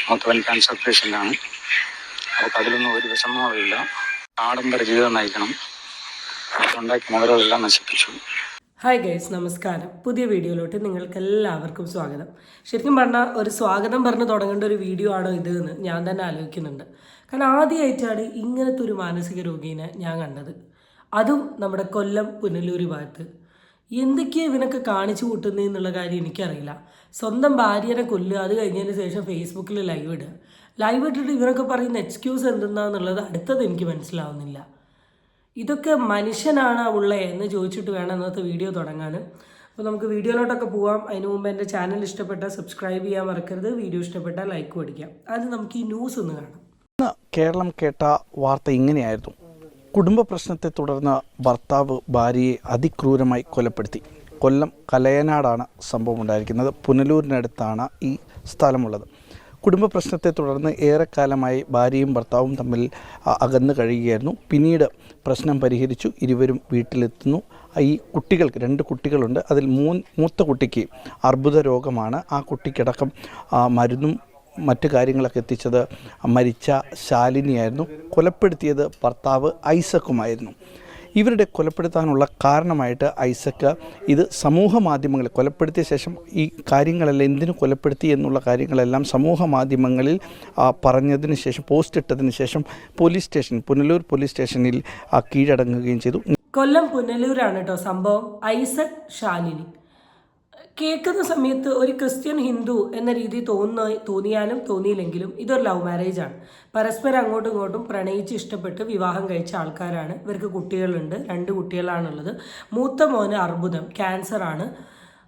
മൂത്തവൻ ക്യാൻസർ പേഷ്യൻ്റാണ്. അവർക്ക് അതിലൊന്നും ഒരു വിഷമവുമില്ല. ആഡംബര ജീവിതം നയിക്കണം. ഉണ്ടാക്കി മുതലുകളെല്ലാം നശിപ്പിച്ചു. ഹായ് ഗൈസ്, നമസ്കാരം. പുതിയ വീഡിയോയിലോട്ട് നിങ്ങൾക്ക് എല്ലാവർക്കും സ്വാഗതം. ശരിക്കും പറഞ്ഞാൽ ഒരു സ്വാഗതം പറഞ്ഞ് തുടങ്ങേണ്ട ഒരു വീഡിയോ ആണോ ഇത് എന്ന് ഞാൻ തന്നെ ആലോചിക്കുന്നുണ്ട്. കാരണം ആദ്യമായിട്ടാണ് ഇങ്ങനത്തെ ഒരു മാനസിക രോഗീനെ ഞാൻ കണ്ടത്. അതും നമ്മുടെ കൊല്ലം പുനലൂർ ഭാഗത്ത്. എന്തൊക്കെയാണ് ഇവനൊക്കെ കാണിച്ചു കൂട്ടുന്നതെന്നുള്ള കാര്യം എനിക്കറിയില്ല. സ്വന്തം ഭാര്യനെ കൊല്ലുക, അത് കഴിഞ്ഞതിന് ശേഷം ഫേസ്ബുക്കിൽ ലൈവ് ഇടുക. ലൈവ് ഇട്ടിട്ട് ഇവരൊക്കെ പറയുന്ന എക്സ്ക്യൂസ് എന്തെന്നാന്നുള്ളത് അടുത്തത് എനിക്ക് മനസ്സിലാവുന്നില്ല. ഇതൊക്കെ മനുഷ്യനാണ് ഉള്ളത് എന്ന് ചോദിച്ചിട്ട് വേണം ഇന്നത്തെ വീഡിയോ തുടങ്ങാൻ. അപ്പോൾ നമുക്ക് വീഡിയോയിലോട്ടൊക്കെ പോവാം. അതിന് മുമ്പ് എൻ്റെ ചാനൽ ഇഷ്ടപ്പെട്ടാൽ സബ്സ്ക്രൈബ് ചെയ്യാൻ മറക്കരുത്. വീഡിയോ ഇഷ്ടപ്പെട്ടാൽ ലൈക്ക് പഠിക്കാം. അത് നമുക്ക് ഈ ന്യൂസ് ഒന്ന് കാണാം. കേരളം കേട്ട വാർത്ത ഇങ്ങനെയായിരുന്നു. കുടുംബ പ്രശ്നത്തെ തുടർന്ന് ഭർത്താവ് ഭാര്യയെ അതിക്രൂരമായി കൊലപ്പെടുത്തി. കൊല്ലം കലയനാടാണ് സംഭവം ഉണ്ടായിരിക്കുന്നത്. പുനലൂരിനടുത്താണ് ഈ സ്ഥലമുള്ളത്. കുടുംബ പ്രശ്നത്തെ തുടർന്ന് ഏറെക്കാലമായി ഭാര്യയും ഭർത്താവും തമ്മിൽ അകന്നു കഴിയുകയായിരുന്നു. പിന്നീട് പ്രശ്നം പരിഹരിച്ചു. ഇരുവരും വീട്ടിലെത്തുന്നു. ഈ കുട്ടികൾക്ക് 2 കുട്ടികളുണ്ട്. അതിൽ മൂത്ത കുട്ടിക്ക് അർബുദ രോഗമാണ്. ആ കുട്ടിക്കടക്കം മരുന്നും മറ്റു കാര്യങ്ങളൊക്കെ എത്തിച്ചത് മരിച്ച ശാലിനിയായിരുന്നു. കൊലപ്പെടുത്തിയത് ഭർത്താവ് ഐസക്കുമായിരുന്നു. ഇവരുടെ കൊലപ്പെടുത്താനുള്ള കാരണമായിട്ട് ഐസക്ക് ഇത് സമൂഹ മാധ്യമങ്ങളിൽ കൊലപ്പെടുത്തിയ ശേഷം ഈ കാര്യങ്ങളെല്ലാം എന്തിനു കൊലപ്പെടുത്തി എന്നുള്ള കാര്യങ്ങളെല്ലാം സമൂഹ മാധ്യമങ്ങളിൽ പറഞ്ഞതിന് ശേഷം, പോസ്റ്റ് ഇട്ടതിന് ശേഷം പുനലൂർ പോലീസ് സ്റ്റേഷനിൽ കീഴടങ്ങുകയും ചെയ്തു. കൊല്ലം പുനലൂരാണ് കേട്ടോ സംഭവം. ഐസക് ശാലിനി കേൾക്കുന്ന സമയത്ത് ഒരു ക്രിസ്ത്യൻ ഹിന്ദു എന്ന രീതി തോന്നിയാലും തോന്നിയില്ലെങ്കിലും ഇതൊരു ലവ് മാരേജ് ആണ്. പരസ്പരം അങ്ങോട്ടും ഇങ്ങോട്ടും പ്രണയിച്ച് ഇഷ്ടപ്പെട്ട് വിവാഹം കഴിച്ച ആൾക്കാരാണ്. ഇവർക്ക് കുട്ടികളുണ്ട്. 2 കുട്ടികളാണുള്ളത്. മൂത്ത മോന് അർബുദം, ക്യാൻസർ ആണ്.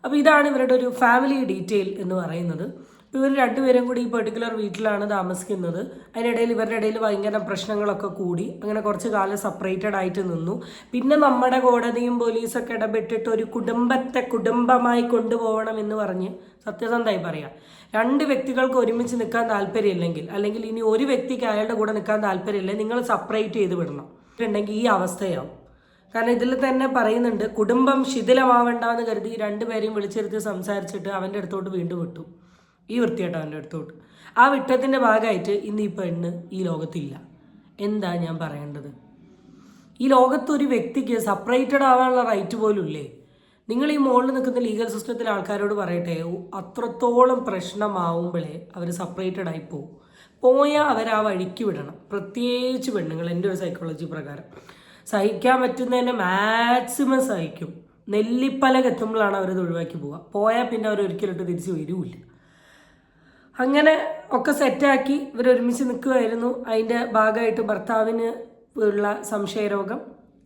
അപ്പോൾ ഇതാണ് ഇവരുടെ ഒരു ഫാമിലി ഡീറ്റെയിൽ എന്ന് പറയുന്നത്. ഇവർ 2 പേരും കൂടി ഈ പെർട്ടിക്കുലർ വീട്ടിലാണ് താമസിക്കുന്നത്. അതിനിടയിൽ ഇവരുടെ ഇടയിൽ ഭയങ്കര പ്രശ്നങ്ങളൊക്കെ കൂടി. അങ്ങനെ കുറച്ച് കാലം സെപ്പറേറ്റഡ് ആയിട്ട് നിന്നു. പിന്നെ നമ്മുടെ കോടതിയും പോലീസൊക്കെ ഇടപെട്ടിട്ട് ഒരു കുടുംബത്തെ കുടുംബമായി കൊണ്ടുപോകണം എന്ന് പറഞ്ഞ് സത്യസന്ധമായി പറയാം, 2 വ്യക്തികൾക്ക് ഒരുമിച്ച് നിൽക്കാൻ താല്പര്യമില്ലെങ്കിൽ, അല്ലെങ്കിൽ ഇനി ഒരു വ്യക്തിക്ക് അയാളുടെ കൂടെ നിൽക്കാൻ താല്പര്യമില്ല, നിങ്ങൾ സെപ്പറേറ്റ് ചെയ്ത് വിടണം. ഉണ്ടെങ്കിൽ ഈ അവസ്ഥയാവും. കാരണം ഇതിൽ തന്നെ പറയുന്നുണ്ട്, കുടുംബം ശിഥിലമാവണ്ടെന്ന് കരുതി 2 പേരെയും വിളിച്ചിരുത്തി സംസാരിച്ചിട്ട് അവൻ്റെ അടുത്തോട്ട് വീണ്ടും വിട്ടു. ഈ വൃത്തിയായിട്ട് അവൻ്റെ അടുത്തോട്ട്. ആ വിട്ടത്തിൻ്റെ ഭാഗമായിട്ട് ഇന്ന് ഈ പെണ്ണ് ഈ ലോകത്തില്ല. എന്താ ഞാൻ പറയേണ്ടത്? ഈ ലോകത്തൊരു വ്യക്തിക്ക് സെപ്പറേറ്റഡ് ആവാനുള്ള റൈറ്റ് പോലും ഇല്ലേ? നിങ്ങൾ ഈ മുകളിൽ നിൽക്കുന്ന ലീഗൽ സിസ്റ്റത്തിലെ ആൾക്കാരോട് പറയട്ടെ, അത്രത്തോളം പ്രശ്നമാവുമ്പോഴേ അവർ സെപ്പറേറ്റഡ് ആയി പോകും. പോയാൽ അവർ ആ വഴിക്ക് വിടണം. പ്രത്യേകിച്ച് പെണ്ണുങ്ങൾ, എൻ്റെ ഒരു സൈക്കോളജി പ്രകാരം സഹിക്കാൻ പറ്റുന്നതിനെ മാക്സിമം സഹിക്കും. നെല്ലിപ്പലക എത്തുമ്പോഴാണ് അവരത് ഒഴിവാക്കി പോവുക. പോയാൽ പിന്നെ അവർ ഒരിക്കലിട്ട് തിരിച്ച് വരില്ല. അങ്ങനെ ഒക്കെ സെറ്റാക്കി ഇവരൊരുമിച്ച് നിൽക്കുമായിരുന്നു. അതിൻ്റെ ഭാഗമായിട്ട് ഭർത്താവിന് ഉള്ള സംശയരോഗം,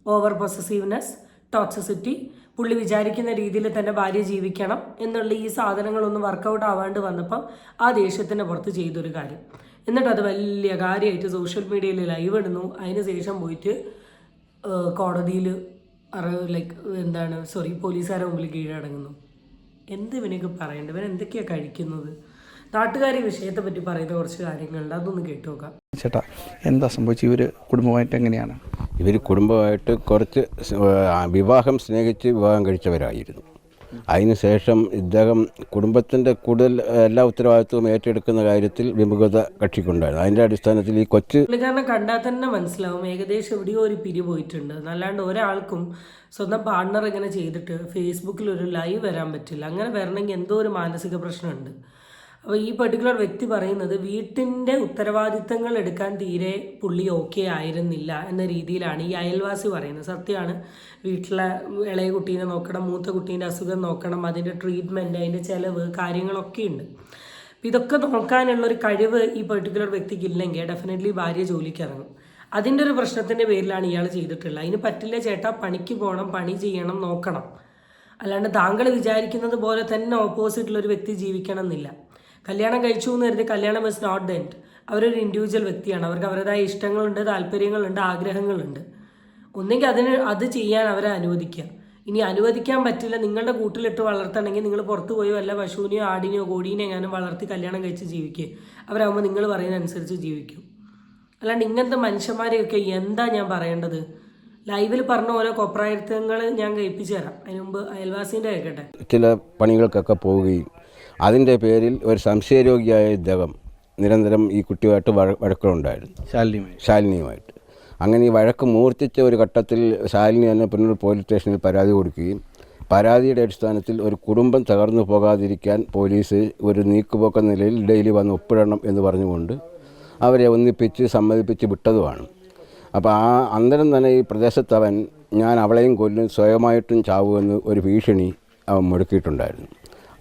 ഓവർ പൊസസീവ്നെസ്, ടോക്സിസിറ്റി, പുള്ളി വിചാരിക്കുന്ന രീതിയിൽ തന്നെ ഭാര്യ ജീവിക്കണം എന്നുള്ള ഈ സാധനങ്ങളൊന്നും വർക്കൗട്ട് ആവാണ്ട് വന്നപ്പം ആ ദേഷ്യത്തിൻ്റെ പുറത്ത് ചെയ്തൊരു കാര്യം. എന്നിട്ട് അത് വലിയ കാര്യമായിട്ട് സോഷ്യൽ മീഡിയയിൽ ലൈവ് ഇടുന്നു. അതിന് ശേഷം പോയിട്ട് കോടതിയിൽ പോലീസുകാരുടെ മുമ്പിൽ കീഴടങ്ങുന്നു. എന്ത് ഇവനൊക്കെ പറയേണ്ടത്? ഇവൻ എന്തൊക്കെയാണ് കഴിക്കുന്നത്? നാട്ടുകാർ ഈ വിഷയത്തെ പറ്റി പറയുന്ന കുറച്ച് കാര്യങ്ങളുണ്ട്, അതൊന്ന് കേട്ടു നോക്കാം. ചേട്ടാ, എന്താ സംഭവിച്ചത്? ഇവർ കുടുംബമായിട്ട് എങ്ങനെയാണ്? ഇവർ കുടുംബമായിട്ട് കുറച്ച് വിവാഹം സ്നേഹിച്ച് വിവാഹം കഴിച്ചവരായിരുന്നു. അതിനുശേഷം ഇദ്ദേഹം കുടുംബത്തിൻ്റെ കൂടുതൽ എല്ലാ ഉത്തരവാദിത്വവും ഏറ്റെടുക്കുന്ന കാര്യത്തിൽ വിമുഖത കക്ഷിക്കുണ്ടായിരുന്നു. അതിൻ്റെ അടിസ്ഥാനത്തിൽ ഈ പുള്ളിക്കാരനെ കണ്ടാൽ തന്നെ മനസ്സിലാവും ഏകദേശം എവിടെയോ ഒരു പിരി പോയിട്ടുണ്ട്. അല്ലാണ്ട് ഒരാൾക്കും സ്വന്തം പാർട്ണർ ഇങ്ങനെ ചെയ്തിട്ട് ഫേസ്ബുക്കിൽ ഒരു ലൈവ് വരാൻ പറ്റില്ല. അങ്ങനെ വരണമെങ്കിൽ എന്തോ ഒരു മാനസിക പ്രശ്നമുണ്ട്. അപ്പോൾ ഈ പെർട്ടിക്കുലർ വ്യക്തി പറയുന്നത് വീട്ടിൻ്റെ ഉത്തരവാദിത്തങ്ങൾ എടുക്കാൻ തീരെ പുള്ളി ഓക്കെ ആയിരുന്നില്ല എന്ന രീതിയിലാണ് ഈ അയൽവാസി പറയുന്നത്. സത്യമാണ്. വീട്ടിലെ ഇളയ കുട്ടീനെ നോക്കണം, മൂത്ത കുട്ടീൻ്റെ അസുഖം നോക്കണം, അതിൻ്റെ ട്രീറ്റ്മെൻറ്റ്, അതിൻ്റെ ചിലവ്, കാര്യങ്ങളൊക്കെ ഉണ്ട്. അപ്പോൾ ഇതൊക്കെ നോക്കാനുള്ളൊരു കഴിവ് ഈ പെർട്ടിക്കുലർ വ്യക്തിക്ക് ഇല്ലെങ്കിൽ ഡെഫിനറ്റ്ലി ഭാര്യ ജോലിക്ക് ഇറങ്ങും. അതിൻ്റെ ഒരു പ്രശ്നത്തിൻ്റെ പേരിലാണ് ഇയാൾ ചെയ്തിട്ടുള്ളത്. അതിന് പറ്റില്ല ചേട്ടാ, പണിക്ക് പോകണം, പണി ചെയ്യണം, നോക്കണം. അല്ലാണ്ട് താങ്കൾ വിചാരിക്കുന്നത് പോലെ തന്നെ ഓപ്പോസിറ്റിലൊരു വ്യക്തി ജീവിക്കണം എന്നില്ല. കല്യാണം കഴിച്ചു എന്ന് കരുതി കല്യാണം ഇസ് നോട്ട് ദ എൻഡ്. അവരൊരു ഇൻഡിവിജ്വൽ വ്യക്തിയാണ്. അവർക്ക് അവരുടേതായ ഇഷ്ടങ്ങളുണ്ട്, താല്പര്യങ്ങളുണ്ട്, ആഗ്രഹങ്ങളുണ്ട്. ഒന്നെങ്കിൽ അത് ചെയ്യാൻ അവരെ അനുവദിക്കുക. ഇനി അനുവദിക്കാൻ പറ്റില്ല, നിങ്ങളുടെ കൂട്ടിലിട്ട് വളർത്തണമെങ്കിൽ നിങ്ങൾ പുറത്തു പോയി വല്ല പശുവിനെയോ ആടിനെയോ കോടീനെയോ എങ്ങാനും വളർത്തി കല്യാണം കഴിച്ച് ജീവിക്കുക. അവരാകുമ്പോൾ നിങ്ങൾ പറയുന്ന അനുസരിച്ച് ജീവിക്കും. അല്ലാണ്ട് ഇങ്ങനത്തെ മനുഷ്യന്മാരെയൊക്കെ എന്താ ഞാൻ പറയേണ്ടത്? ലൈവിൽ പറഞ്ഞ ഓരോ കൊപ്രായത്തങ്ങൾ ഞാൻ കേൾപ്പിച്ചു തരാം. അതിന് മുമ്പ് അയൽവാസീൻ്റെ കേൾക്കട്ടെ. ചില പണികൾക്കൊക്കെ പോവുകയും അതിൻ്റെ പേരിൽ ഒരു സംശയരോഗിയായ ഇദ്ദേഹം നിരന്തരം ഈ കുട്ടിയുമായിട്ട് വഴക്കുകളുണ്ടായിരുന്നു, ശാലിനിയുമായിട്ട്. അങ്ങനെ ഈ വഴക്ക് മൂർച്ഛിച്ച ഒരു ഘട്ടത്തിൽ ശാലിനി തന്നെ പുനലൂർ പോലീസ് സ്റ്റേഷനിൽ പരാതി കൊടുക്കുകയും പരാതിയുടെ അടിസ്ഥാനത്തിൽ ഒരു കുടുംബം തകർന്നു പോകാതിരിക്കാൻ പോലീസ് ഒരു നീക്കുപോക്ക നിലയിൽ ഡെയിലി വന്ന് ഒപ്പിടണം എന്ന് പറഞ്ഞുകൊണ്ട് അവരെ ഒന്നിപ്പിച്ച് സമ്മതിപ്പിച്ച് വിട്ടതുമാണ്. അപ്പോൾ ആ അന്തരം തന്നെ ഈ പ്രദേശത്തവൻ ഞാൻ അവളെയും കൊല്ലും, സ്വയമായിട്ടും ചാവുമെന്ന് ഒരു ഭീഷണി അവൻ മുടക്കിയിട്ടുണ്ടായിരുന്നു.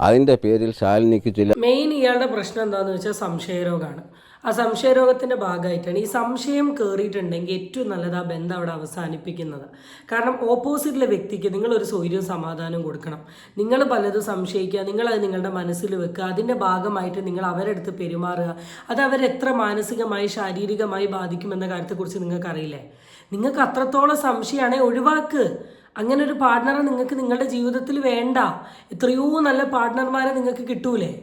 അതിൻ്റെ പേരിൽ ശാലിനിക്ക് മെയിൻ ഇയാളുടെ പ്രശ്നം എന്താണെന്ന് വെച്ചാൽ സംശയരോഗമാണ്. ആ സംശയരോഗത്തിൻ്റെ ഭാഗമായിട്ടാണ് ഈ സംശയം കയറിയിട്ടുണ്ടെങ്കിൽ ഏറ്റവും നല്ലത് ആ ബന്ധം അവിടെ അവസാനിപ്പിക്കുന്നത്. കാരണം ഓപ്പോസിറ്റിലെ വ്യക്തിക്ക് നിങ്ങളൊരു സ്വൈര്യവും സമാധാനവും കൊടുക്കണം. നിങ്ങൾ പലതും സംശയിക്കുക, നിങ്ങളത് നിങ്ങളുടെ മനസ്സിൽ വെക്കുക, അതിൻ്റെ ഭാഗമായിട്ട് നിങ്ങൾ അവരുടെ അടുത്ത് പെരുമാറുക. അത് അവരെത്ര മാനസികമായി ശാരീരികമായി ബാധിക്കുമെന്ന കാര്യത്തെക്കുറിച്ച് നിങ്ങൾക്കറിയില്ലേ? നിങ്ങൾക്ക് അത്രത്തോളം സംശയമാണെങ്കിൽ ഒഴിവാക്ക്. അങ്ങനെ ഒരു പാർട്ട്ണറെ നിങ്ങൾക്ക് നിങ്ങളുടെ ജീവിതത്തിൽ വേണ്ട. എത്രയോ നല്ല പാർട്ട്ണർമാരെ നിങ്ങൾക്ക് കിട്ടൂലേ?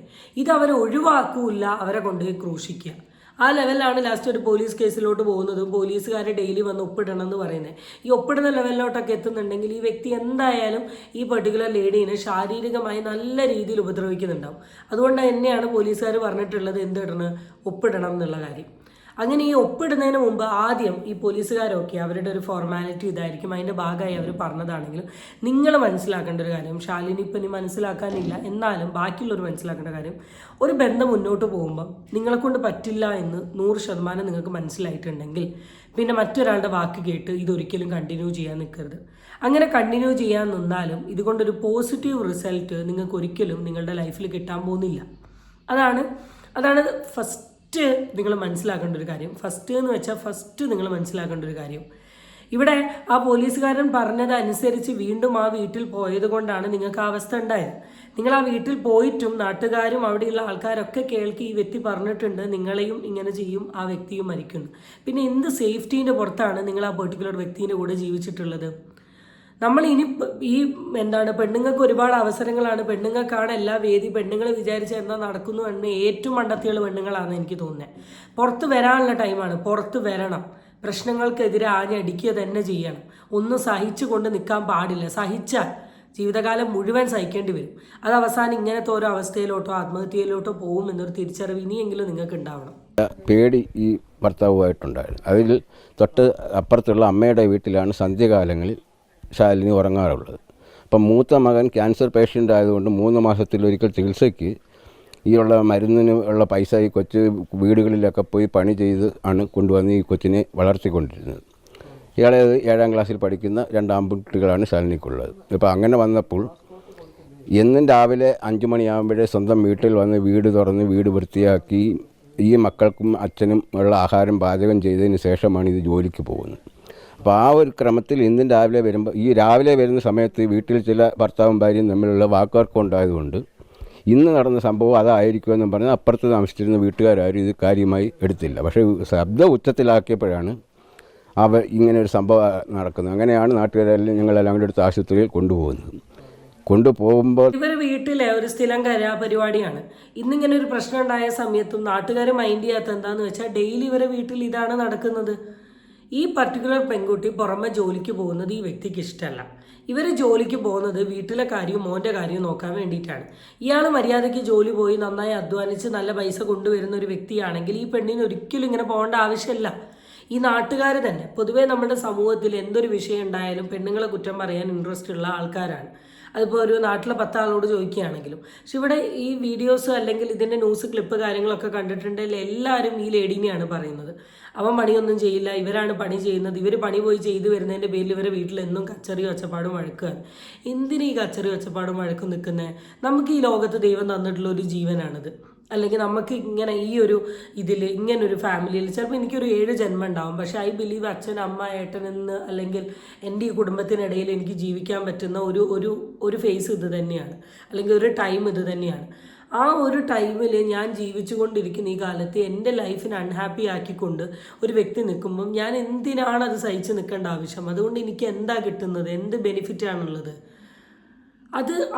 ഇത് അവരെ ഒഴിവാക്കൂല, അവരെ കൊണ്ടുപോയി ക്രൂശിക്കുക. ആ ലെവലിലാണ് ലാസ്റ്റ് ഒരു പോലീസ് കേസിലോട്ട് പോകുന്നതും പോലീസുകാരെ ഡെയിലി വന്ന് ഒപ്പിടണം എന്ന് പറയുന്നത്. ഈ ഒപ്പിടുന്ന ലെവലിലോട്ടൊക്കെ എത്തുന്നുണ്ടെങ്കിൽ ഈ വ്യക്തി എന്തായാലും ഈ പെർട്ടിക്കുലർ ലേഡീനെ ശാരീരികമായി നല്ല രീതിയിൽ ഉപദ്രവിക്കുന്നുണ്ടാവും. അതുകൊണ്ട് തന്നെയാണ് പോലീസുകാർ പറഞ്ഞിട്ടുള്ളത് എന്തിടണം, ഒപ്പിടണം എന്നുള്ള കാര്യം. അങ്ങനെ ഈ ഒപ്പിടുന്നതിന് മുമ്പ് ആദ്യം ഈ പോലീസുകാരൊക്കെ അവരുടെ ഒരു ഫോർമാലിറ്റി ഇതായിരിക്കും, അതിൻ്റെ ഭാഗമായി അവർ പറഞ്ഞതാണെങ്കിലും നിങ്ങൾ മനസ്സിലാക്കേണ്ട ഒരു കാര്യം, ശാലിനി ഇപ്പം ഇനി മനസ്സിലാക്കാനില്ല എന്നാലും ബാക്കിയുള്ളവർ മനസ്സിലാക്കേണ്ട കാര്യം, ഒരു ബന്ധം മുന്നോട്ട് പോകുമ്പം നിങ്ങളെക്കൊണ്ട് പറ്റില്ല എന്ന് 100% നിങ്ങൾക്ക് മനസ്സിലായിട്ടുണ്ടെങ്കിൽ പിന്നെ മറ്റൊരാളുടെ വാക്ക് കേട്ട് ഇതൊരിക്കലും കണ്ടിന്യൂ ചെയ്യാൻ നിൽക്കരുത്. അങ്ങനെ കണ്ടിന്യൂ ചെയ്യാൻ നിന്നാലും ഇതുകൊണ്ടൊരു പോസിറ്റീവ് റിസൾട്ട് നിങ്ങൾക്ക് ഒരിക്കലും നിങ്ങളുടെ ലൈഫിൽ കിട്ടാൻ പോകുന്നില്ല. അതാണ് ഫസ്റ്റ് നിങ്ങൾ മനസ്സിലാക്കേണ്ട ഒരു കാര്യം. ഫസ്റ്റ് നിങ്ങൾ മനസ്സിലാക്കേണ്ട ഒരു കാര്യം, ഇവിടെ ആ പോലീസുകാരൻ പറഞ്ഞതനുസരിച്ച് വീണ്ടും ആ വീട്ടിൽ പോയത് കൊണ്ടാണ് നിങ്ങൾക്ക് ആ അവസ്ഥ ഉണ്ടായത്. നിങ്ങൾ ആ വീട്ടിൽ പോയിട്ടും നാട്ടുകാരും അവിടെയുള്ള ആൾക്കാരൊക്കെ കേൾക്കി ഈ വ്യക്തി പറഞ്ഞിട്ടുണ്ട് നിങ്ങളെയും ഇങ്ങനെ ചെയ്യും, ആ വ്യക്തിയും മരിക്കുന്നു. പിന്നെ എന്ത് സേഫ്റ്റീൻ്റെ പുറത്താണ് നിങ്ങൾ ആ പെർട്ടിക്കുലർ വ്യക്തിൻ്റെ കൂടെ ജീവിച്ചിട്ടുള്ളത്? നമ്മൾ ഇനി പെണ്ണുങ്ങൾക്ക് ഒരുപാട് അവസരങ്ങളാണ്, പെണ്ണുങ്ങൾക്കാണ് എല്ലാ വേദി, പെണ്ണുങ്ങൾ വിചാരിച്ച എന്താ നടക്കുന്നു എന്ന് ഏറ്റവും മണ്ടത്തികൾ പെണ്ണുങ്ങളാണെന്ന് എനിക്ക് തോന്നുന്നത്. പുറത്ത് വരാനുള്ള ടൈമാണ്, പുറത്ത് വരണം, പ്രശ്നങ്ങൾക്കെതിരെ ആഞ്ഞടിക്കുക തന്നെ ചെയ്യണം. ഒന്നും സഹിച്ചു കൊണ്ട് നിൽക്കാൻ പാടില്ല. സഹിച്ചാൽ ജീവിതകാലം മുഴുവൻ സഹിക്കേണ്ടി വരും. അത് അവസാനം ഇങ്ങനത്തെ ഓരോ അവസ്ഥയിലോട്ടോ ആത്മഹത്യയിലോട്ടോ പോകും എന്നൊരു തിരിച്ചറിവ് ഇനിയെങ്കിലും നിങ്ങൾക്ക് ഉണ്ടാവണം. പേടി ഈ ഭർത്താവുമായിട്ടുണ്ടായിരുന്നു. അതിൽ തൊട്ട് അപ്പുറത്തുള്ള അമ്മയുടെ വീട്ടിലാണ് സന്ധ്യകാലങ്ങളിൽ ശാലിനി ഉറങ്ങാറുള്ളത്. അപ്പം മൂത്ത മകൻ ക്യാൻസർ പേഷ്യൻ്റ് ആയതുകൊണ്ട് 3 മാസത്തിലൊരിക്കൽ ചികിത്സയ്ക്ക് ഈ ഉള്ള മരുന്നിന് ഉള്ള പൈസ ഈ കൊച്ച് വീടുകളിലൊക്കെ പോയി പണി ചെയ്ത് ആണ് കൊണ്ടുവന്ന് ഈ കൊച്ചിനെ വളർത്തിക്കൊണ്ടിരുന്നത്. ഇയാളെ 7ാം ക്ലാസ്സിൽ പഠിക്കുന്ന 2 ആൺകുട്ടികളാണ് ശാലിനിക്കുള്ളത്. ഇപ്പോൾ അങ്ങനെ വന്നപ്പോൾ എന്നും രാവിലെ 5 മണിയാകുമ്പോഴേ സ്വന്തം വീട്ടിൽ വന്ന് വീട് തുറന്ന് വീട് വൃത്തിയാക്കി ഈ മക്കൾക്കും അച്ഛനും ഉള്ള ആഹാരം പാചകം ചെയ്തതിന് ശേഷമാണ് ഇത് ജോലിക്ക് പോകുന്നത്. അപ്പോൾ ആ ഒരു ക്രമത്തിൽ ഇന്നും രാവിലെ വരുമ്പോൾ ഈ രാവിലെ വരുന്ന സമയത്ത് വീട്ടിൽ ചില ഭർത്താവും ഭാര്യയും തമ്മിലുള്ള വാക്കുതർക്കം ഉണ്ടായതുകൊണ്ട് ഇന്ന് നടന്ന സംഭവം അതായിരിക്കുമെന്നും പറഞ്ഞ് അപ്പുറത്ത് താമസിച്ചിരുന്ന വീട്ടുകാരും ഇത് കാര്യമായി എടുത്തില്ല. പക്ഷേ ശബ്ദ ഉച്ചത്തിലാക്കിയപ്പോഴാണ് ഇങ്ങനെ ഒരു സംഭവം നടക്കുന്നത്. അങ്ങനെയാണ് നാട്ടുകാരെല്ലാം ഞങ്ങളെല്ലാം കൂടെ എടുത്ത് ആശുപത്രിയിൽ കൊണ്ടുപോകുമ്പോൾ ഇവർ വീട്ടിലെ ഒരു സ്ഥിരം പരിപാടിയാണ്. ഇന്നിങ്ങനെ ഒരു പ്രശ്നം ഉണ്ടായ സമയത്തും നാട്ടുകാർ മൈൻഡ് ചെയ്യാത്ത എന്താണെന്ന് വെച്ചാൽ ഡെയിലി ഇവരെ വീട്ടിൽ ഇതാണ് നടക്കുന്നത്. ഈ പർട്ടിക്കുലർ പെൺകുട്ടി പുറമെ ജോലിക്ക് പോകുന്നത് ഈ വ്യക്തിക്ക് ഇഷ്ടമല്ല. ഇവർ ജോലിക്ക് പോകുന്നത് വീട്ടിലെ കാര്യവും മോൻ്റെ കാര്യവും നോക്കാൻ വേണ്ടിയിട്ടാണ്. ഇയാൾ മര്യാദയ്ക്ക് ജോലി പോയി നന്നായി അധ്വാനിച്ച് നല്ല പൈസ കൊണ്ടുവരുന്ന ഒരു വ്യക്തിയാണെങ്കിൽ ഈ പെണ്ണിന് ഒരിക്കലും ഇങ്ങനെ പോകേണ്ട ആവശ്യമില്ല. ഈ നാട്ടുകാർ തന്നെ പൊതുവേ നമ്മുടെ സമൂഹത്തിൽ എന്തൊരു വിഷയം ഉണ്ടായാലും പെണ്ണുങ്ങളെ കുറ്റം പറയാൻ ഇൻട്രസ്റ്റ് ഉള്ള ആൾക്കാരാണ്. അതിപ്പോൾ ഒരു നാട്ടിലെ 10 ആളോട് ചോദിക്കുകയാണെങ്കിലും. പക്ഷെ ഇവിടെ ഈ വീഡിയോസ് അല്ലെങ്കിൽ ഇതിൻ്റെ ന്യൂസ് ക്ലിപ്പ് കാര്യങ്ങളൊക്കെ കണ്ടിട്ടുണ്ടെങ്കിൽ എല്ലാവരും ഈ ലേഡീനെയാണ് പറയുന്നത്. അവൻ പണിയൊന്നും ചെയ്യില്ല, ഇവരാണ് പണി ചെയ്യുന്നത്, ഇവർ പണി പോയി ചെയ്തു വരുന്നതിൻ്റെ പേരിൽ ഇവരെ വീട്ടിൽ എന്നും കച്ചറി ഒച്ചപ്പാടും വഴക്കുകയാണ്. എന്തിനീ ഈ കച്ചറി ഒച്ചപ്പാടും വഴക്കും നിൽക്കുന്നത്? നമുക്ക് ഈ ലോകത്ത് ദൈവം തന്നിട്ടുള്ള ഒരു ജീവനാണിത്. അല്ലെങ്കിൽ നമുക്ക് ഇങ്ങനെ ഈ ഒരു ഇതിൽ ഇങ്ങനൊരു ഫാമിലിയിൽ ചിലപ്പോൾ എനിക്കൊരു 7 ജന്മം ഉണ്ടാവും. പക്ഷേ ഐ ബിലീവ് അച്ഛൻ അമ്മ ഏട്ടൻ എന്ന് അല്ലെങ്കിൽ എൻ്റെ ഈ കുടുംബത്തിനിടയിൽ എനിക്ക് ജീവിക്കാൻ പറ്റുന്ന ഒരു ഫേസ് ഇത് തന്നെയാണ്, അല്ലെങ്കിൽ ഒരു ടൈം ഇത് തന്നെയാണ്. ആ ഒരു ടൈമിൽ ഞാൻ ജീവിച്ചു കൊണ്ടിരിക്കുന്ന ഈ കാലത്ത് എൻ്റെ ലൈഫിനെ അൺഹാപ്പി ആക്കിക്കൊണ്ട് ഒരു വ്യക്തി നിൽക്കുമ്പം ഞാൻ എന്തിനാണ് അത് സഹിച്ച് നിൽക്കേണ്ട ആവശ്യം? അതുകൊണ്ട് എനിക്ക് എന്താ കിട്ടുന്നത്? എന്ത് ബെനിഫിറ്റാണുള്ളത്?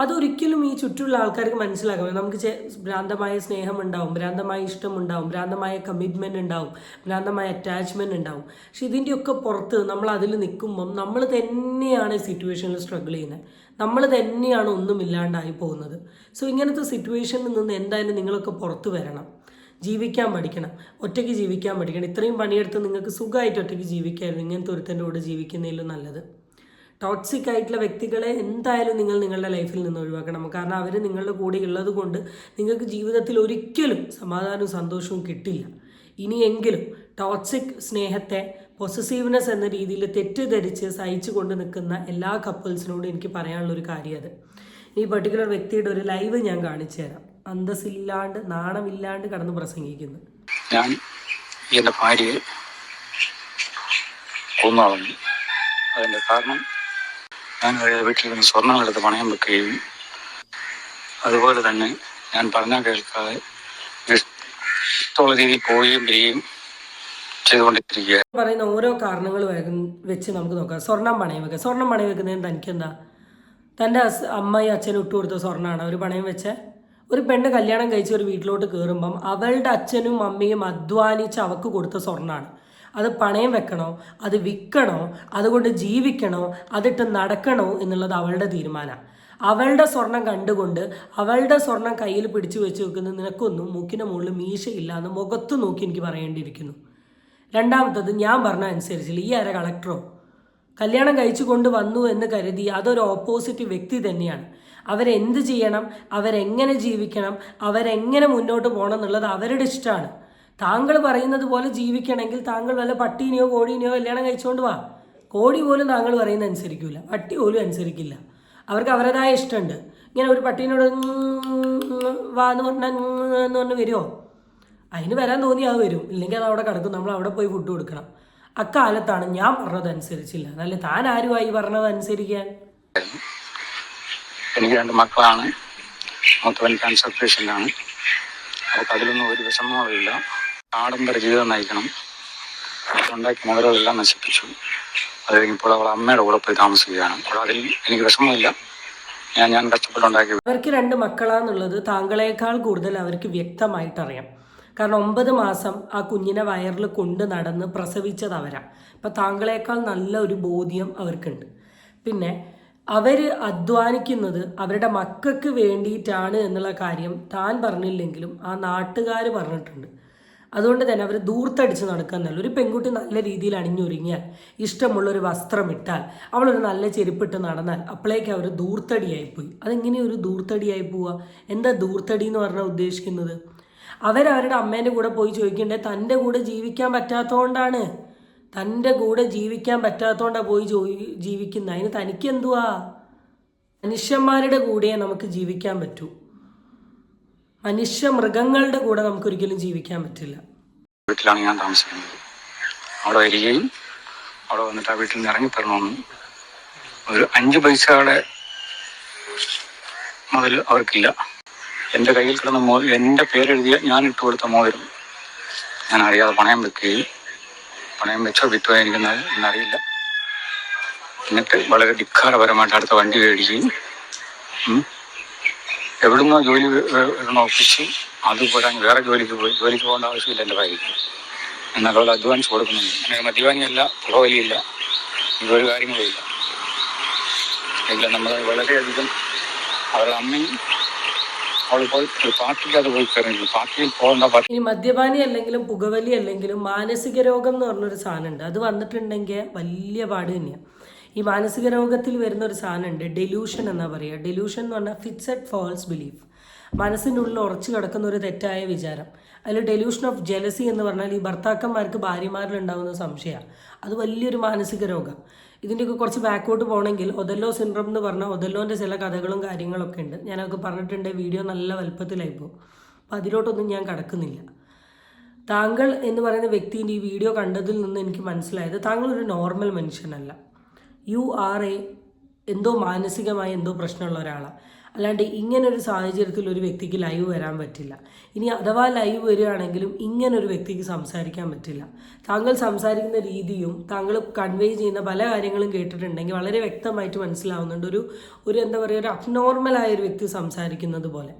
അതൊരിക്കലും ഈ ചുറ്റുമുള്ള ആൾക്കാർക്ക് മനസ്സിലാക്കാം. നമുക്ക് ഭ്രാന്തമായ സ്നേഹം ഉണ്ടാവും, ഭ്രാന്തമായ ഇഷ്ടമുണ്ടാവും, ഭ്രാന്തമായ കമ്മിറ്റ്മെൻറ്റ് ഉണ്ടാവും, ഭ്രാന്തമായ അറ്റാച്ച്മെൻറ്റ് ഉണ്ടാവും. പക്ഷെ ഇതിൻ്റെയൊക്കെ പുറത്ത് നമ്മൾ അതിൽ നിൽക്കുമ്പം നമ്മൾ തന്നെയാണ് സിറ്റുവേഷനിൽ സ്ട്രഗിൾ ചെയ്യുന്നത്, നമ്മൾ തന്നെയാണ് ഒന്നുമില്ലാണ്ടായി പോകുന്നത്. സോ ഇങ്ങനത്തെ സിറ്റുവേഷനിൽ നിന്ന് എന്തായാലും നിങ്ങളൊക്കെ പുറത്ത് വരണം. ജീവിക്കാൻ പഠിക്കണം, ഒറ്റയ്ക്ക് ജീവിക്കാൻ പഠിക്കണം. ഇത്രയും പണിയെടുത്ത് നിങ്ങൾക്ക് സുഖമായിട്ട് ഒറ്റയ്ക്ക് ജീവിക്കായിരുന്നു. ഇങ്ങനത്തെ ഒരുത്തൻ്റെ കൂടെ ജീവിക്കുന്നതിലും നല്ലത്. ടോക്സിക് ആയിട്ടുള്ള വ്യക്തികളെ എന്തായാലും നിങ്ങൾ നിങ്ങളുടെ ലൈഫിൽ നിന്ന് ഒഴിവാക്കണം. കാരണം അവർ നിങ്ങളുടെ കൂടെ ഉള്ളത് കൊണ്ട് നിങ്ങൾക്ക് ജീവിതത്തിൽ ഒരിക്കലും സമാധാനവും സന്തോഷവും കിട്ടില്ല. ഇനിയെങ്കിലും ടോക്സിക് സ്നേഹത്തെ പൊസസീവ്നെസ് എന്ന രീതിയിൽ തെറ്റിദ്ധരിച്ച് സഹിച്ചു കൊണ്ട് നിൽക്കുന്ന എല്ലാ കപ്പിൾസിനോടും എനിക്ക് പറയാനുള്ളൊരു കാര്യം അത്. ഈ പർട്ടിക്കുലർ വ്യക്തിയുടെ ഒരു ലൈവ് ഞാൻ കാണിച്ചു തരാം. അന്തസ്സില്ലാണ്ട് നാണമില്ലാണ്ട് കടന്ന് പ്രസംഗിക്കുന്നു. ഞാൻ എൻ്റെ ഭാര്യയെ കൊന്നുകളഞ്ഞു. അതിൻ്റെ കാരണം ഞാൻ വീട്ടിൽ നിന്ന് സ്വർണ്ണങ്ങളെടുത്ത് പണയം വെക്കുകയും അതുപോലെ തന്നെ ഞാൻ പറഞ്ഞാൽ കേൾക്കാതെ ഇഷ്ടമുള്ള രീതിയിൽ പോവുകയും വരികയും ചെയ്തുകൊണ്ടിരിക്കുക. പറയുന്ന ഓരോ കാരണങ്ങൾ വെച്ച് നമുക്ക് നോക്കാം. സ്വർണം പണയം വെക്കുക. സ്വർണം പണയം വെക്കുന്നതിന് തനിക്കെന്താ? തൻ്റെ അമ്മയും അച്ഛനും ഇട്ട് കൊടുത്ത സ്വർണ്ണമാണ് അവർ പണയം വെച്ച. ഒരു പെണ്ണ് കല്യാണം കഴിച്ച് ഒരു വീട്ടിലോട്ട് കയറുമ്പം അവളുടെ അച്ഛനും അമ്മയും അധ്വാനിച്ച് അവൾക്ക് കൊടുത്ത സ്വർണ്ണമാണ്. അത് പണയം വെക്കണോ, അത് വിൽക്കണോ, അതുകൊണ്ട് ജീവിക്കണോ, അതിട്ട് നടക്കണോ എന്നുള്ളത് അവളുടെ തീരുമാനമാണ്. അവളുടെ സ്വർണം കണ്ടുകൊണ്ട് അവളുടെ സ്വർണം കയ്യിൽ പിടിച്ചു വെച്ച് വെക്കുന്ന നിനക്കൊന്നും മൂക്കിൻ്റെ മുകളിൽ മീശയില്ല എന്ന് മുഖത്ത് നോക്കി എനിക്ക് പറയേണ്ടിയിരിക്കുന്നു. രണ്ടാമത്തത്, ഞാൻ പറഞ്ഞ അനുസരിച്ചില്ല. ഈ ആരെ കളക്ടറോ കല്യാണം കഴിച്ചു കൊണ്ട് വന്നു എന്ന് കരുതി അതൊരു ഓപ്പോസിറ്റ് വ്യക്തി തന്നെയാണ്. അവരെന്ത് ചെയ്യണം, അവരെങ്ങനെ ജീവിക്കണം, അവരെങ്ങനെ മുന്നോട്ട് പോകണം എന്നുള്ളത് അവരുടെ ഇഷ്ടമാണ്. താങ്കൾ പറയുന്നത് പോലെ ജീവിക്കണമെങ്കിൽ താങ്കൾ വല്ല പട്ടീനെയോ കോഴീനെയോ കല്യാണം കഴിച്ചുകൊണ്ട് വാ. കോഴി പോലും താങ്കൾ പറയുന്നത് അനുസരിക്കില്ല, പട്ടി പോലും അനുസരിക്കില്ല. അവർക്ക് അവരുടേതായ ഇഷ്ടമുണ്ട്. ഇങ്ങനെ ഒരു പട്ടീനോട് വാ എന്ന് പറഞ്ഞ് വരുമോ? അതിന് വരാൻ തോന്നി അത് വരും, ഇല്ലെങ്കിൽ അത് അവിടെ കിടക്കും. നമ്മൾ അവിടെ പോയി ഫുഡ് കൊടുക്കണം. അക്കാലത്താണ് ഞാൻ പറഞ്ഞതനുസരിച്ചില്ല. നല്ല താൻ ആരുമായി പറഞ്ഞതനുസരിക്കാൻ. എനിക്ക് 2 മക്കളാണ്. മൂത്തവൻ ക്യാൻസർ പേഷ്യൻ്റാണ്. അവർക്ക് അതിലൊന്നും ഒരു വിഷമവുമില്ല. ആഡംബര ജീവിതം നയിക്കണം. ഉണ്ടാക്കി മുതലുകളെല്ലാം നശിപ്പിച്ചു. അത് കഴിഞ്ഞപ്പോൾ അവൾ അമ്മയുടെ കൂടെ പോയി താമസിക്കുകയാണ്. അപ്പോൾ അതിൽ എനിക്ക് വിഷമമില്ല. ഞാൻ കഷ്ടപ്പെട്ടുണ്ടാക്കി. അവർക്ക് 2 മക്കളാന്നുള്ളത് താങ്കളേക്കാൾ കൂടുതൽ അവർക്ക് വ്യക്തമായിട്ടറിയാം. കാരണം 9 മാസം ആ കുഞ്ഞിനെ വയറിൽ കൊണ്ട് നടന്ന് പ്രസവിച്ചത് അവരാ. അപ്പം താങ്കളേക്കാൾ നല്ല ഒരു ബോധ്യം അവർക്കുണ്ട്. പിന്നെ അവർ അധ്വാനിക്കുന്നത് അവരുടെ മക്കൾക്ക് വേണ്ടിയിട്ടാണ് എന്നുള്ള കാര്യം താൻ പറഞ്ഞില്ലെങ്കിലും ആ നാട്ടുകാർ പറഞ്ഞിട്ടുണ്ട്. അതുകൊണ്ട് തന്നെ അവർ ദൂർത്തടിച്ച് നടക്കുന്നല്ല. ഒരു പെൺകുട്ടി നല്ല രീതിയിൽ അണിഞ്ഞൊരുങ്ങിയാൽ, ഇഷ്ടമുള്ളൊരു വസ്ത്രം ഇട്ടാൽ, അവളൊരു നല്ല ചെരുപ്പിട്ട് നടന്നാൽ അപ്പോഴേക്കും അവർ ദൂർത്തടിയായിപ്പോയി. അതെങ്ങനെ ഒരു ദൂർത്തടിയായി പോവുക? എന്താ ദൂർത്തടി എന്ന് പറഞ്ഞാൽ ഉദ്ദേശിക്കുന്നത്? അവരവരുടെ അമ്മേൻ്റെ കൂടെ പോയി ചോദിക്കേണ്ടത് തൻ്റെ കൂടെ ജീവിക്കാൻ പറ്റാത്തതുകൊണ്ടാണ്. തൻ്റെ കൂടെ ജീവിക്കാൻ പറ്റാത്തതുകൊണ്ടാണ് പോയി ജീവിക്കുന്നത്. അതിന് തനിക്ക് എന്തുവാ? മനുഷ്യന്മാരുടെ കൂടെ നമുക്ക് ജീവിക്കാൻ പറ്റൂ. മൃഗങ്ങളുടെ കൂടെ നമുക്കൊരിക്കലും ജീവിക്കാൻ പറ്റില്ല. വീട്ടിലാണ് ഞാൻ താമസിക്കുന്നത്. അവിടെ വരികയും അവിടെ വന്നിട്ട് ആ വീട്ടിൽ നിന്ന് ഇറങ്ങിത്തരണമെന്നും ഒരു 5 പൈസയുടെ മുതൽ അവർക്കില്ല. എൻ്റെ കയ്യിൽ കിടന്ന എൻ്റെ പേരെഴുതിയ ഞാൻ ഇട്ട് കൊടുത്ത മോതിരം ഞാൻ അറിയാതെ പണയം വെക്കുകയും, പണയം വെച്ചോ വിറ്റോ എന്നറിയില്ല. എന്നിട്ട് വളരെ ധിക്കാരപരമായിട്ട് അടുത്ത വണ്ടി മേടിക്കുകയും എവിടുന്നോ ജോലി ഒപ്പിച്ച് അത് പോരാൻ വേറെ ജോലിക്ക് പോകേണ്ട ആവശ്യമില്ല എൻ്റെ ഭാര്യയ്ക്ക്. എന്നാൽ അവൾ അധ്വാനിച്ച് കൊടുക്കുന്നുണ്ട്. അങ്ങനെ മദ്യപാനിയല്ല, പുകവലിയില്ല, ഇതൊരു കാര്യങ്ങളുമില്ല. എല്ലാം നമ്മൾ വളരെയധികം അവരുടെ അമ്മയും അവളിപ്പോൾ ഒരു പാർട്ടിക്കകത്ത് പോയി കയറി പാർട്ടിയിൽ പോകേണ്ട. ഇനി മദ്യപാനി അല്ലെങ്കിലും പുകവലി അല്ലെങ്കിലും മാനസിക രോഗം എന്ന് പറഞ്ഞൊരു സാധനമുണ്ട്. അത് വന്നിട്ടുണ്ടെങ്കിൽ വലിയ പാട് തന്നെയാണ്. ഈ മാനസിക രോഗത്തിൽ വരുന്ന ഒരു സാധനമുണ്ട്, ഡെലൂഷൻ എന്നാ പറയുക. ഡെലൂഷൻ എന്ന് പറഞ്ഞാൽ ഫിക്സഡ് ഫോൾസ് ബിലീഫ്. മനസ്സിൻ്റെ ഉള്ളിൽ ഉറച്ചു കിടക്കുന്ന ഒരു തെറ്റായ വിചാരം. അതിൽ ഡെലൂഷൻ ഓഫ് ജെലസി എന്ന് പറഞ്ഞാൽ ഈ ഭർത്താക്കന്മാർക്ക് ഭാര്യമാരിലുണ്ടാകുന്ന സംശയമാണ്. അത് വലിയൊരു മാനസിക രോഗം. ഇതിൻ്റെയൊക്കെ കുറച്ച് ബാക്കോട്ട് പോകണമെങ്കിൽ ഒതല്ലോ സിൻഡ്രോം എന്ന് പറഞ്ഞാൽ ഒതല്ലോൻ്റെ ചില കഥകളും കാര്യങ്ങളൊക്കെ ഉണ്ട്. ഞാനതൊക്കെ പറഞ്ഞിട്ടുണ്ട്. വീഡിയോ നല്ല വലുപ്പത്തിലായിപ്പോൾ. അപ്പോൾ അതിലോട്ടൊന്നും ഞാൻ കടക്കുന്നില്ല. താങ്കൾ എന്ന് പറയുന്ന വ്യക്തിൻ്റെ ഈ വീഡിയോ കണ്ടതിൽ നിന്ന് എനിക്ക് മനസ്സിലായത് താങ്കളൊരു നോർമൽ മനുഷ്യനല്ല. യു ആർ എന്തോ മാനസികമായി എന്തോ പ്രശ്നമുള്ള ഒരാളാണ്. അല്ലാണ്ട് ഇങ്ങനൊരു സാഹചര്യത്തിൽ ഒരു വ്യക്തിക്ക് ലൈവ് വരാൻ പറ്റില്ല. ഇനി അഥവാ ലൈവ് വരികയാണെങ്കിലും ഇങ്ങനൊരു വ്യക്തിക്ക് സംസാരിക്കാൻ പറ്റില്ല. താങ്കൾ സംസാരിക്കുന്ന രീതിയും താങ്കൾ കൺവേ ചെയ്യുന്ന പല കാര്യങ്ങളും കേട്ടിട്ടുണ്ടെങ്കിൽ വളരെ വ്യക്തമായിട്ട് മനസ്സിലാവുന്നുണ്ട്. ഒരു എന്താ പറയുക, ഒരു അബ്നോർമലായ ഒരു വ്യക്തി സംസാരിക്കുന്നത് പോലെ.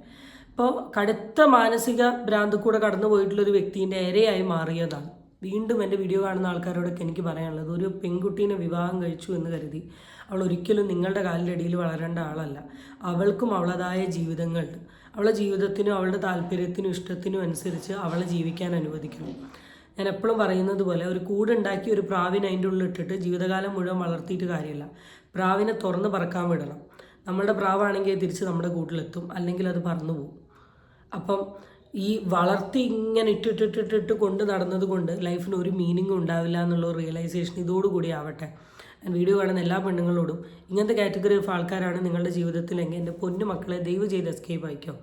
ഇപ്പോൾ കടുത്ത മാനസിക ഭ്രാന്ത് കൂടെ കടന്നു പോയിട്ടുള്ളൊരു വ്യക്തിൻ്റെ ഇരയായി മാറിയതാണ്. വീണ്ടും എൻ്റെ വീഡിയോ കാണുന്ന ആൾക്കാരോടൊക്കെ എനിക്ക് പറയാനുള്ളത്, ഒരു പെൺകുട്ടീനെ വിവാഹം കഴിച്ചു എന്ന് കരുതി അവൾ ഒരിക്കലും നിങ്ങളുടെ കാലിൻ്റെ അടിയിൽ വളരേണ്ട ആളല്ല. അവൾക്കും അവളതായ ജീവിതങ്ങളുണ്ട്. അവളുടെ ജീവിതത്തിനും അവളുടെ താല്പര്യത്തിനും ഇഷ്ടത്തിനും അനുസരിച്ച് അവളെ ജീവിക്കാൻ അനുവദിക്കണം. ഞാൻ എപ്പോഴും പറയുന്നത് പോലെ ഒരു കൂടുണ്ടാക്കി ഒരു പ്രാവിനെ അതിൻ്റെ ഉള്ളിൽ ഇട്ടിട്ട് ജീവിതകാലം മുഴുവൻ വളർത്തിയിട്ട് കാര്യമില്ല. പ്രാവിനെ തുറന്ന് പറക്കാൻ വിടണം. നമ്മളുടെ പ്രാവാണെങ്കിൽ തിരിച്ച് നമ്മുടെ കൂട്ടിലെത്തും, അല്ലെങ്കിൽ അത് പറന്നു പോകും. അപ്പം ഈ വളർത്തി ഇങ്ങനെ ഇട്ടിട്ട് കൊണ്ട് നടന്നത് കൊണ്ട് ലൈഫിന് ഒരു മീനിങ്ങും ഉണ്ടാവില്ല എന്നുള്ള റിയലൈസേഷൻ ഇതോടുകൂടി ആവട്ടെ. ഞാൻ വീഡിയോ കാണുന്ന എല്ലാ പെണ്ണുങ്ങളോടും ഇങ്ങനത്തെ കാറ്റഗറി ഓഫ് ആൾക്കാരാണ് നിങ്ങളുടെ ജീവിതത്തിലെങ്കിൽ എൻ്റെ പൊന്നു മക്കളെ ദയവ് ചെയ്ത് എസ്കേപ്പ് ആയിക്കോ.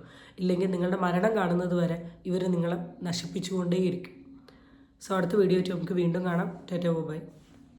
ഇല്ലെങ്കിൽ നിങ്ങളുടെ മരണം കാണുന്നത് വരെ ഇവർ നിങ്ങളെ നശിപ്പിച്ചുകൊണ്ടേയിരിക്കും. സോ അടുത്ത വീഡിയോ ആയിട്ട് നമുക്ക് വീണ്ടും കാണാം. Tata bye.